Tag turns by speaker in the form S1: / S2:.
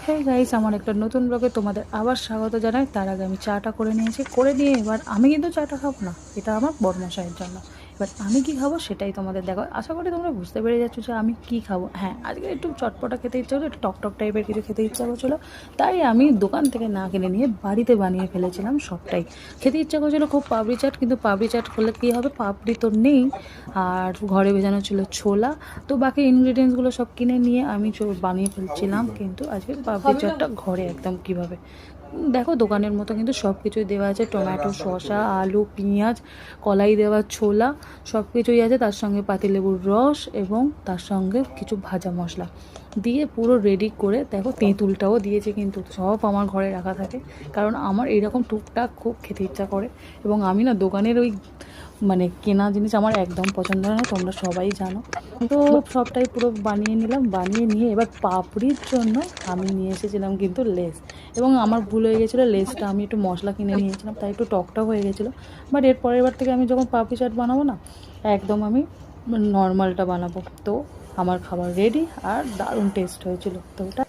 S1: Hey guys, আমার একটা নতুন ব্লগে তোমাদের আবার স্বাগত জানাই। তার আগে আমি চাটা করে নিয়েছি, করে নিয়ে এবার আমি কিন্তু চাটা খাবো না, এটা আমার বড়মশাইয়ের জন্য। এবার আমি কি খাবো সেটাই তোমাদের দেখো। আশা করি তোমরা বুঝতে পেরে যাচ্ছ যে আমি কি খাবো। হ্যাঁ, আজকে একটু চটপটা খেতে ইচ্ছা হলো, একটু টক টক টাইপের কিছু খেতে ইচ্ছা করছিলো, তাই আমি দোকান থেকে না কিনে নিয়ে বাড়িতে বানিয়ে ফেলেছিলাম সবটাই। খেতে ইচ্ছা করছিলো খুব পাপড়ি চাট, কিন্তু পাপড়ি চাট করলে কী হবে, পাপড়ি তো নেই। আর ঘরে ভেজানো ছিল ছোলা, তো বাকি ইনগ্রিডিয়েন্টসগুলো সব কিনে নিয়ে আমি বানিয়ে ফেলছিলাম। কিন্তু আজকে পাপড়ি চাটটা ঘরে একদম কিভাবে দেখো, দোকানের মতো কিন্তু সব কিছুই দেওয়া আছে, টমেটো, শসা, আলু, পেঁয়াজ, কলাই দেওয়া ছোলা, সব কিছুই আছে। তার সঙ্গে পাতিলেবুর রস এবং তার সঙ্গে কিছু ভাজা মশলা দিয়ে পুরো রেডি করে দেখো, তেঁতুলটাও দিয়েছে। কিন্তু সব আমার ঘরে রাখা থাকে, কারণ আমার এইরকম টুকটাক খুব খেতে ইচ্ছা করে। এবং আমি না দোকানের ওই কেনা জিনিস আমার একদম পছন্দ হয় না, তোমরা সবাই জানো। তো সবটাই পুরো বানিয়ে নিলাম, বানিয়ে নিয়ে এবার পাপড়ির জন্য আমি নিয়ে এসেছিলাম কিন্তু লেস। এবং আমার ভুল হয়ে গেছিলো, লেসটা আমি একটু মশলা কিনে নিয়েছিলাম, তাই একটু টকটক হয়ে গেছিলো। বাট এর পরের বার থেকে আমি যখন পাপড়ি চাট বানাবো না, একদম আমি নর্মালটা বানাবো। তো আমার খাবার রেডি আর দারুণ টেস্ট হয়েছিল। তো ওটা